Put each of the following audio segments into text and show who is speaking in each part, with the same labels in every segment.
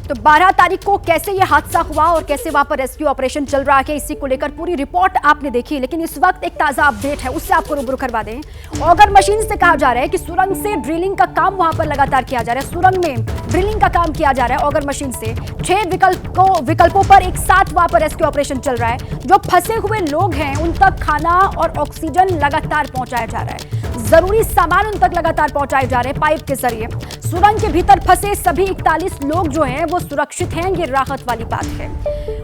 Speaker 1: तो 12 तारीख को कैसे ये हादसा हुआ और कैसे वहां पर रेस्क्यू ऑपरेशन चल रहा है, इसी को लेकर पूरी रिपोर्ट आपने देखी। लेकिन इस वक्त एक ताजा अपडेट है, उससे आपको रूबरू करवा दें। ऑगर मशीन से कहा जा रहा है कि सुरंग से ड्रिलिंग का काम वहां पर लगातार किया जा रहा है। सुरंग में ड्रिलिंग का काम किया जा रहा है ऑगर मशीन से। 6 विकल्पों पर एक साथ वहां पर रेस्क्यू ऑपरेशन चल रहा है। जो फंसे हुए लोग हैं उन तक खाना और ऑक्सीजन लगातार पहुंचाया जा रहा है। जरूरी सामान उन तक लगातार पहुंचाए जा रहे हैं पाइप के जरिए। सुरंग के भीतर फंसे सभी 41 लोग जो हैं वो सुरक्षित हैं, ये राहत वाली बात है।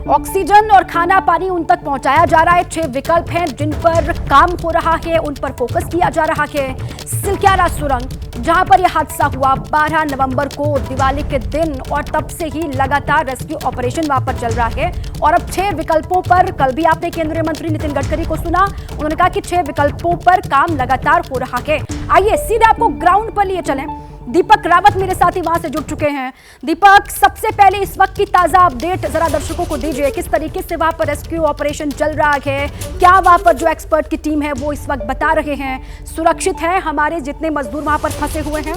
Speaker 1: ऑक्सीजन और खाना पानी उन तक पहुंचाया जा रहा है। 6 विकल्प हैं जिन पर काम हो रहा है, उन पर फोकस किया जा रहा है। सिलक्यारा सुरंग जहां पर यह हादसा हुआ 12 नवंबर को दिवाली के दिन, और तब से ही लगातार रेस्क्यू ऑपरेशन वहां पर चल रहा है। और अब 6 विकल्पों पर, कल भी आपने केंद्रीय मंत्री नितिन गडकरी को सुना, उन्होंने कहा कि 6 विकल्पों पर काम लगातार हो रहा है। आइए सीधे आपको ग्राउंड पर लिए चलें। दीपक रावत मेरे साथ ही वहां से जुड़ चुके हैं। दीपक, सबसे पहले इस वक्त की ताजा अपडेट जरा दर्शकों को दीजिए। किस तरीके से वहां पर रेस्क्यू ऑपरेशन चल रहा है? क्या वहां पर जो एक्सपर्ट की टीम है वो इस वक्त बता रहे हैं सुरक्षित है? हमारे जितने मजदूर वहां पर फंसे हुए हैं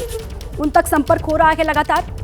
Speaker 1: उन तक संपर्क हो रहा है लगातार?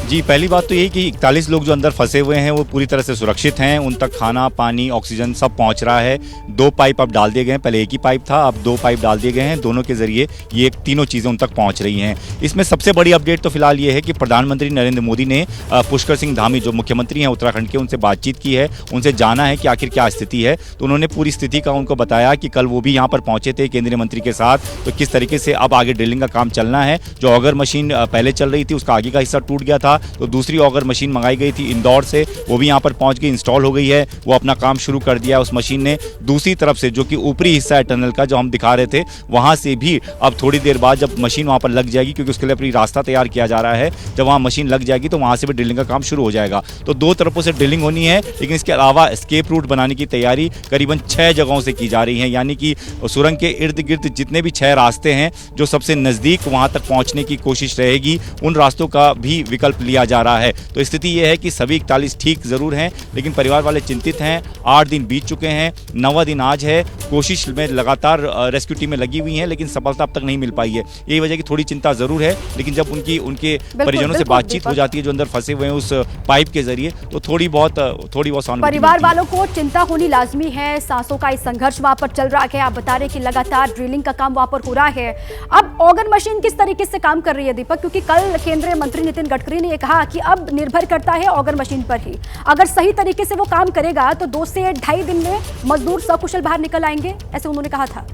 Speaker 2: जी, पहली बात तो यही कि 41 लोग जो अंदर फंसे हुए हैं वो पूरी तरह से सुरक्षित हैं। उन तक खाना, पानी, ऑक्सीजन सब पहुंच रहा है। 2 पाइप अब डाल दिए गए हैं, पहले एक ही पाइप था, अब 2 पाइप डाल दिए गए हैं। दोनों के जरिए ये तीनों चीज़ें उन तक पहुंच रही हैं। इसमें सबसे बड़ी अपडेट तो फिलहाल ये है कि प्रधानमंत्री नरेंद्र मोदी ने पुष्कर सिंह धामी जो मुख्यमंत्री हैं उत्तराखंड के, उनसे बातचीत की है, उनसे जाना है कि आखिर क्या स्थिति है। तो उन्होंने पूरी स्थिति का उनको बताया कि कल वो भी यहाँ पर पहुंचे थे केंद्रीय मंत्री के साथ, तो किस तरीके से अब आगे ड्रिलिंग का काम चलना है। जो ऑगर मशीन पहले चल रही थी उसका आगे का हिस्सा टूट गया था, तो दूसरी ऑगर मशीन मंगाई गई थी इंदौर से, वो भी यहाँ पर पहुंच गई, इंस्टॉल हो गई है, वो अपना काम शुरू कर दिया उस मशीन ने। दूसरी तरफ से जो कि ऊपरी हिस्सा है टनल का, जो हम दिखा रहे थे, वहां से भी अब थोड़ी देर बाद जब मशीन वहां पर लग जाएगी, क्योंकि उसके लिए अपनी रास्ता तैयार किया जा रहा है, जब वहां मशीन लग जाएगी तो वहां से भी ड्रिलिंग का काम शुरू हो जाएगा। तो 2 तरफों से ड्रिलिंग होनी है, लेकिन इसके अलावा एस्केप रूट बनाने की तैयारी करीबन 6 जगहों से की जा रही है। यानी कि सुरंग के इर्द गिर्द जितने भी 6 रास्ते हैं जो सबसे नजदीक वहां तक पहुंचने की कोशिश रहेगी, उन रास्तों का भी विकल्प लिया जा रहा है। तो स्थिति यह है कि सभी 41 ठीक जरूर हैं, लेकिन परिवार वाले चिंतित हैं। 8 दिन बीत चुके हैं, 9वां दिन आज है। कोशिश में लगातार रेस्क्यू टीमें लगी हुई हैं, लेकिन सफलता अब तक नहीं मिल पाई है। यही वजह की थोड़ी चिंता जरूर है, लेकिन जब उनके परिजनों से बातचीत हो जाती है जो अंदर फंसे हुए हैं उस पाइप के जरिए, तो थोड़ी बहुत सहानुभूति।
Speaker 1: परिवार वालों को चिंता होनी लाजमी है। सांसों का इस संघर्ष वहां पर चल रहा है। आप बता रहे कि लगातार ड्रिलिंग का काम वहां पर हो रहा है। अब ऑगर मशीन किस तरीके से काम कर रही है दीपक? क्योंकि कल केंद्रीय मंत्री नितिन गडकरी ने कहा कि अब निर्भर करता है ऑगर मशीन पर ही। अगर सही तरीके से वो काम करेगा तो 2 से 2.5 दिन में मजदूर सकुशल बाहर निकल आएंगे, ऐसे उन्होंने कहा था।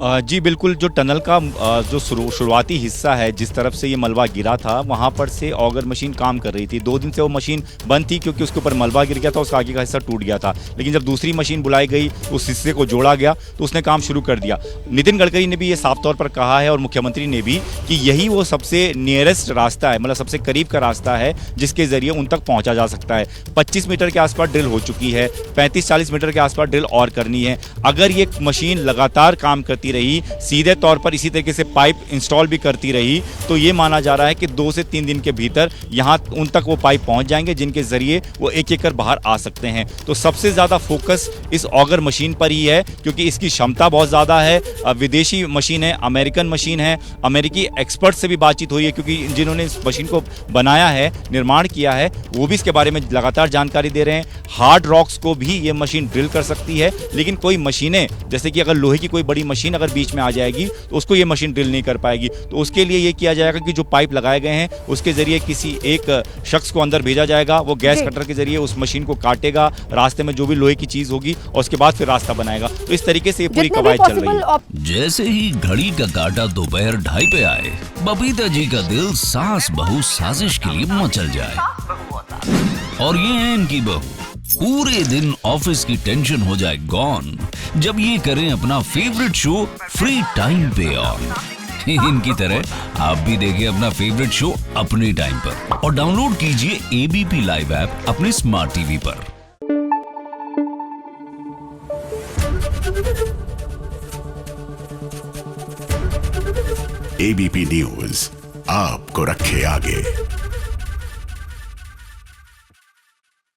Speaker 2: जी बिल्कुल, जो टनल का जो शुरुआती हिस्सा है, जिस तरफ से ये मलबा गिरा था, वहाँ पर से ऑगर मशीन काम कर रही थी। 2 दिन से वो मशीन बंद थी क्योंकि उसके ऊपर मलबा गिर गया था, उसका आगे का हिस्सा टूट गया था। लेकिन जब दूसरी मशीन बुलाई गई, उस हिस्से को जोड़ा गया, तो उसने काम शुरू कर दिया। नितिन गडकरी ने भी ये साफ तौर पर कहा है और मुख्यमंत्री ने भी कि यही वो सबसे नियरेस्ट रास्ता है, मतलब सबसे करीब का रास्ता है जिसके जरिए उन तक पहुँचा जा सकता है। 25 मीटर के आसपास ड्रिल हो चुकी है, 35-40 मीटर के आसपास ड्रिल और करनी है। अगर ये मशीन लगातार काम करती रही, सीधे तौर पर इसी तरीके से पाइप इंस्टॉल भी करती रही, तो ये माना जा रहा है कि 2 से 3 दिन के भीतर यहाँ उन तक वो पाइप पहुँच जाएंगे जिनके जरिए वो एक कर बाहर आ सकते हैं। तो सबसे ज़्यादा फोकस इस ऑगर मशीन पर ही है, क्योंकि इसकी क्षमता बहुत ज़्यादा है। विदेशी मशीन है, अमेरिकन मशीन है, अमेरिकी एक्सपर्ट से भी बातचीत हुई है, क्योंकि जिन्होंने इस मशीन को बनाया है, निर्माण किया है, वो भी इसके बारे में लगातार जानकारी दे रहे हैं। हार्ड रॉक्स को भी ये मशीन ड्रिल कर सकती है, लेकिन कोई मशीनें, जैसे कि अगर लोहे की कोई बड़ी मशीन अगर बीच में आ जाएगी तो उसको ये मशीन ड्रिल नहीं कर पाएगी। तो उसके लिए ये किया जाएगा कि जो पाइप लगाए गए हैं उसके जरिए किसी एक शख्स को अंदर भेजा जाएगा, वो गैस कटर के जरिए उस मशीन को काटेगा, रास्ते में जो भी लोहे की चीज होगी, और उसके बाद फिर रास्ता बनाएगा। तो इस तरीके से ये पूरी कवायद चल रही है।
Speaker 3: जैसे ही घड़ी का काटा दोपहर 2:30 पे आए, बबीता जी का दिल सास बहू साजिश के लिए मचल जाए। और ये है इनकी बहू, पूरे दिन ऑफिस की टेंशन हो जाए गॉन जब ये करें अपना फेवरेट शो फ्री टाइम पे ऑन। इनकी तरह आप भी देखिए अपना फेवरेट शो अपने टाइम पर और डाउनलोड कीजिए एबीपी लाइव ऐप अपने स्मार्ट टीवी पर।
Speaker 4: एबीपी न्यूज आपको रखे आगे।